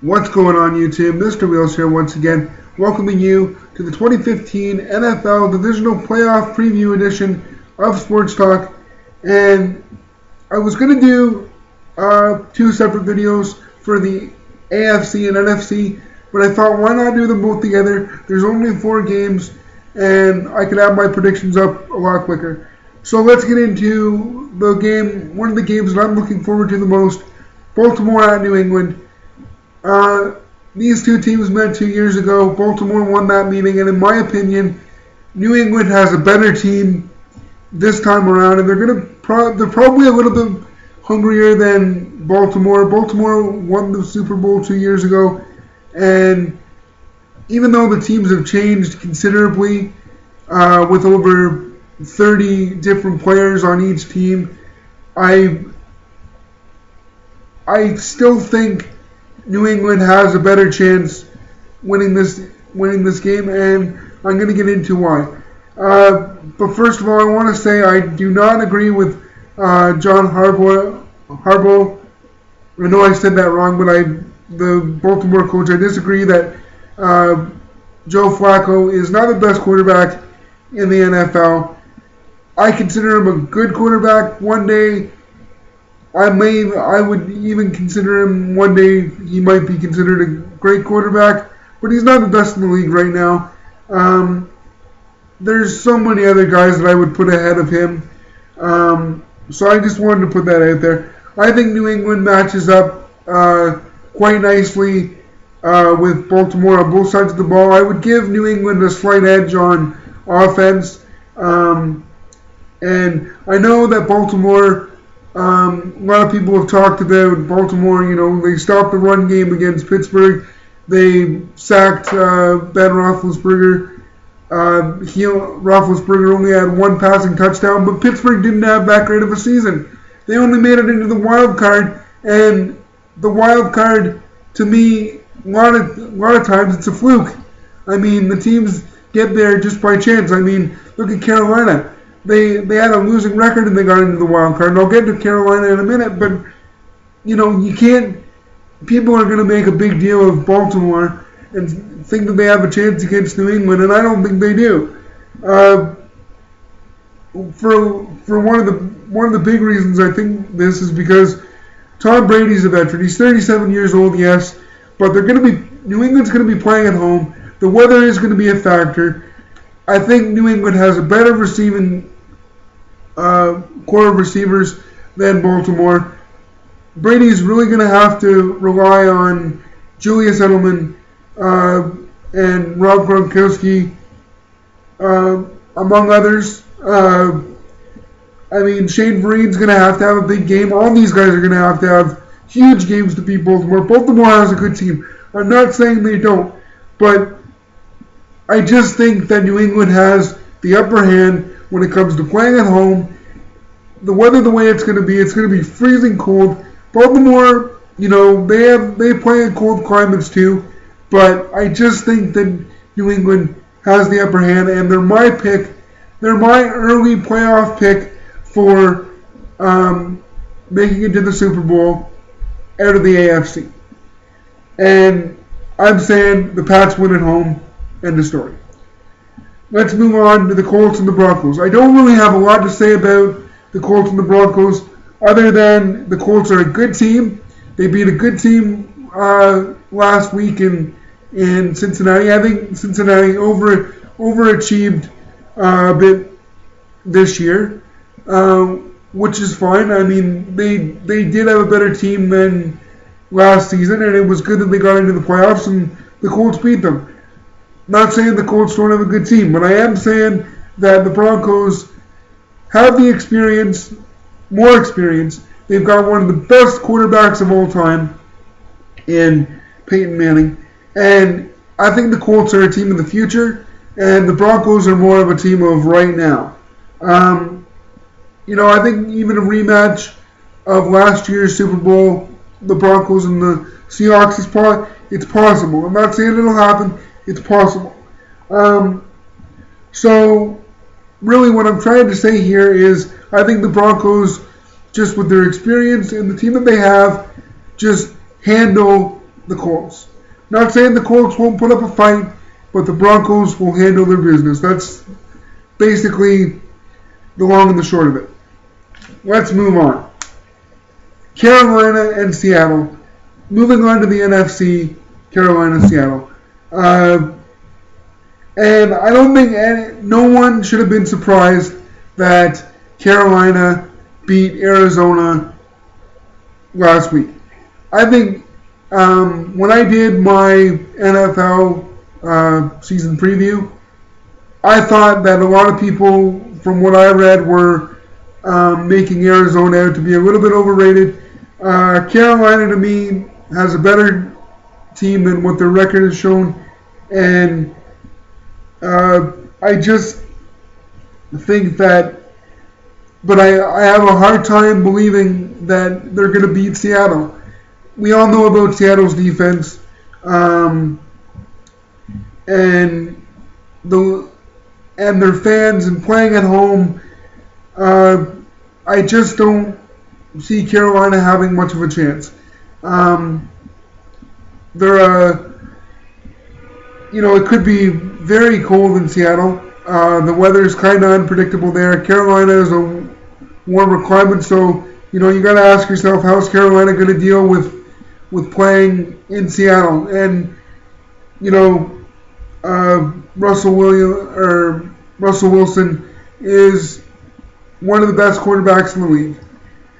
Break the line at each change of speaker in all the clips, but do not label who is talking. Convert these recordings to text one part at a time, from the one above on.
What's going on, YouTube? Mr. Wheels here once again, welcoming you to the 2015 NFL Divisional Playoff Preview Edition of Sports Talk. And I was going to do two separate videos for the AFC and NFC, but I thought, why not do them both together? There's only 4 games, and I can have my predictions up a lot quicker. So let's get into the game, one of the games that I'm looking forward to the most, Baltimore at New England. These two teams met 2 years ago. Baltimore won that meeting, and in my opinion, New England has a better team this time around, and they're probably a little bit hungrier than Baltimore. Baltimore won the Super Bowl 2 years ago, and even though the teams have changed considerably, with over 30 different players on each team, I still think New England has a better chance winning this game, and I'm going to get into why. But first of all, I want to say I do not agree with John Harbaugh. I know I said that wrong, but the Baltimore coach, I disagree that Joe Flacco is not the best quarterback in the NFL. I consider him a good quarterback. One day, I would even consider him one day. He might be considered a great quarterback, but he's not the best in the league right now. There's so many other guys that I would put ahead of him. So I just wanted to put that out there. I think New England matches up quite nicely with Baltimore on both sides of the ball. I would give New England a slight edge on offense. And I know that Baltimore, a lot of people have talked about Baltimore. They stopped the run game against Pittsburgh. They sacked Ben Roethlisberger. Roethlisberger only had 1 passing touchdown, but Pittsburgh didn't have that great of a season. They only made it into the wild card, and the wild card, to me, a lot of times it's a fluke. I mean, the teams get there just by chance. I mean, look at Carolina. They had a losing record and they got into the wild card. And I'll get to Carolina in a minute, but you can't. People are going to make a big deal of Baltimore and think that they have a chance against New England, and I don't think they do. For one of the big reasons I think this is because Tom Brady's a veteran. He's 37 years old, yes, but New England's going to be playing at home. The weather is going to be a factor. I think New England has a better receiving core of receivers than Baltimore. Brady's really going to have to rely on Julius Edelman and Rob Gronkowski, among others. Shane Vereen's going to have a big game. All these guys are going to have huge games to beat Baltimore. Baltimore has a good team. I'm not saying they don't, but I just think that New England has the upper hand when it comes to playing at home. The weather, the way it's going to be freezing cold. Baltimore, they play in cold climates too, but I just think that New England has the upper hand, and they're my pick. They're my early playoff pick for making it to the Super Bowl out of the AFC. And I'm saying the Pats win at home. End of story. Let's move on to the Colts and the Broncos. I don't really have a lot to say about the Colts and the Broncos other than the Colts are a good team. They beat a good team last week in Cincinnati. I think Cincinnati overachieved a bit this year, which is fine. I mean, they did have a better team than last season, and it was good that they got into the playoffs and the Colts beat them. Not saying the Colts don't have a good team, but I am saying that the Broncos have the experience, more experience. They've got one of the best quarterbacks of all time in Peyton Manning. And I think the Colts are a team of the future, and the Broncos are more of a team of right now. I think even a rematch of last year's Super Bowl, the Broncos and the Seahawks, it's possible. I'm not saying it'll happen. It's possible. So, really what I'm trying to say here is I think the Broncos, just with their experience and the team that they have, just handle the Colts. Not saying the Colts won't put up a fight, but the Broncos will handle their business. That's basically the long and the short of it. Let's move on. Carolina and Seattle. Moving on to the NFC, Carolina, Seattle. And I don't think no one should have been surprised that Carolina beat Arizona last week. I think when I did my NFL season preview, I thought that a lot of people, from what I read, were making Arizona out to be a little bit overrated. Carolina, to me, has a better team than what their record has shown, and I just think that, but I have a hard time believing that they're going to beat Seattle. We all know about Seattle's defense, and their fans and playing at home. I just don't see Carolina having much of a chance. It could be very cold in Seattle. The weather is kind of unpredictable there. Carolina is a warmer climate, so you got to ask yourself, how's Carolina going to deal with playing in Seattle? And Russell Wilson is one of the best quarterbacks in the league.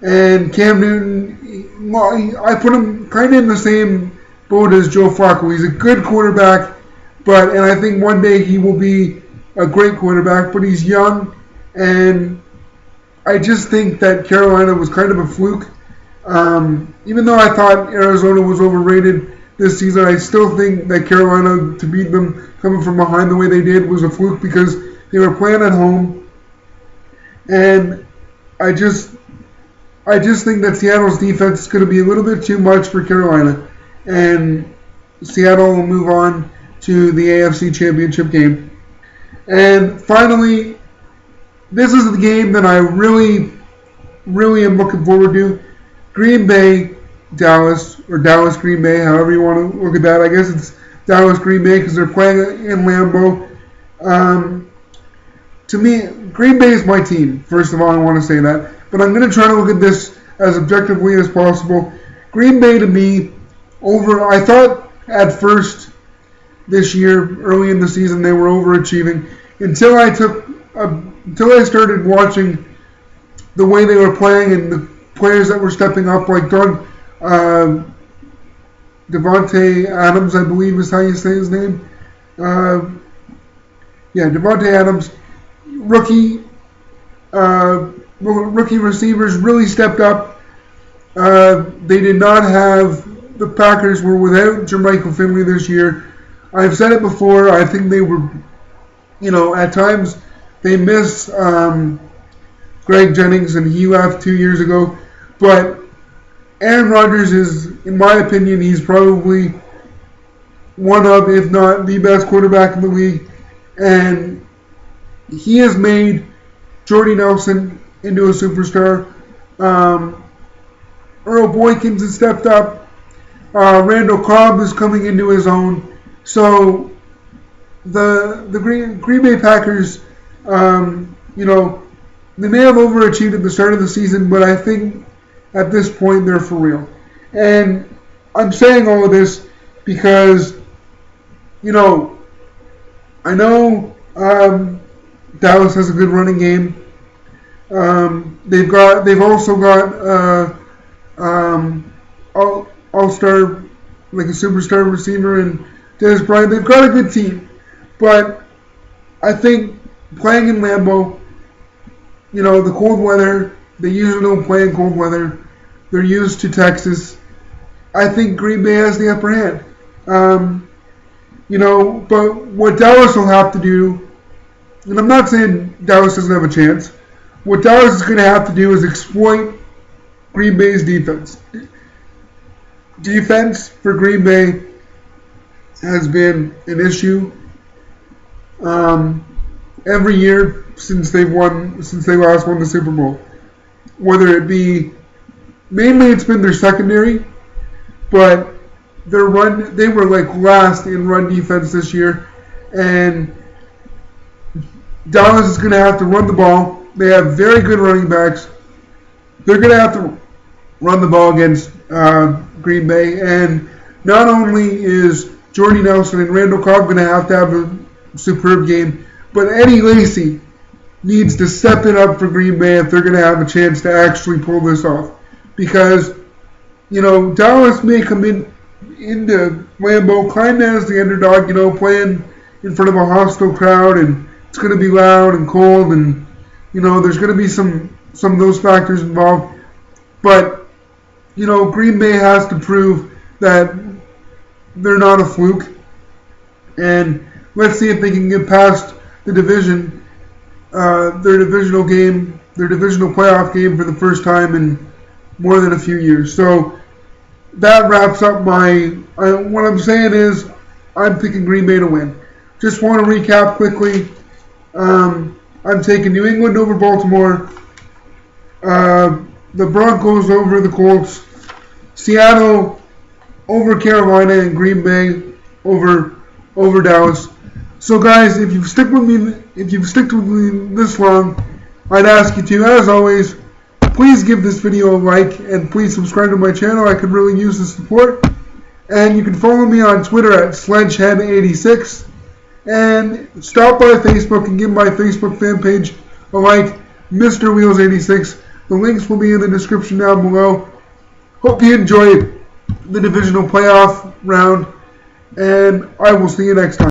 And Cam Newton, I put him kind of in the same boat as Joe Flacco. He's a good quarterback, and I think one day he will be a great quarterback, but he's young, and I just think that Carolina was kind of a fluke. Even though I thought Arizona was overrated this season, I still think that Carolina, to beat them coming from behind the way they did, was a fluke because they were playing at home. And I just think that Seattle's defense is going to be a little bit too much for Carolina. And Seattle will move on to the AFC Championship game. And finally, this is the game that I really, really am looking forward to. Green Bay, Dallas, or Dallas, Green Bay, however you want to look at that. I guess it's Dallas, Green Bay because they're playing in Lambeau. To me, Green Bay is my team, first of all, I want to say that. But I'm going to try to look at this as objectively as possible. Green Bay, to me, I thought at first this year, early in the season, they were overachieving until I started watching the way they were playing and the players that were stepping up, like Devontae Adams, I believe is how you say his name. Devontae Adams, rookie receivers really stepped up. They did not have, the Packers were without Jermichael Finley this year. I've said it before, I think they were, at times they miss Greg Jennings, and he left 2 years ago. But Aaron Rodgers is, in my opinion, he's probably one of, if not the best quarterback in the league. And he has made Jordy Nelson into a superstar. Earl Boykins has stepped up. Randall Cobb is coming into his own. So the Green Bay Packers, they may have overachieved at the start of the season, but I think at this point they're for real. And I'm saying all of this because, I know Dallas has a good running game. They've also got all-star, like a superstar receiver, and Dennis Bryant. They've got a good team, but I think playing in Lambeau, the cold weather, they usually don't play in cold weather. They're used to Texas. I think Green Bay has the upper hand. But what Dallas will have to do, and I'm not saying Dallas doesn't have a chance, what Dallas is going to have to do is exploit Green Bay's defense. Defense for Green Bay has been an issue every year since they last won the Super Bowl. Whether it be, mainly it's been their secondary, but they were like last in run defense this year, and Dallas is going to have to run the ball. They have very good running backs. They're going to have to run the ball against Green Bay, and not only is Jordy Nelson and Randall Cobb going to have a superb game, but Eddie Lacy needs to step it up for Green Bay if they're going to have a chance to actually pull this off. Because, Dallas may come into Lambeau kind of as the underdog, playing in front of a hostile crowd, and it's going to be loud and cold, and, there's going to be some of those factors involved. But, Green Bay has to prove that they're not a fluke. And let's see if they can get past the division, their divisional playoff game for the first time in more than a few years. So that wraps up what I'm saying is I'm picking Green Bay to win. Just want to recap quickly. I'm taking New England over Baltimore, the Broncos over the Colts, Seattle over Carolina, and Green Bay over Dallas. So guys, if you've stuck with me this long, I'd ask you to, as always, please give this video a like and please subscribe to my channel. I could really use the support. And you can follow me on Twitter at Sledgehead86. And stop by Facebook and give my Facebook fan page a like, Mr. Wheels86. The links will be in the description down below. Hope you enjoyed the divisional playoff round, and I will see you next time.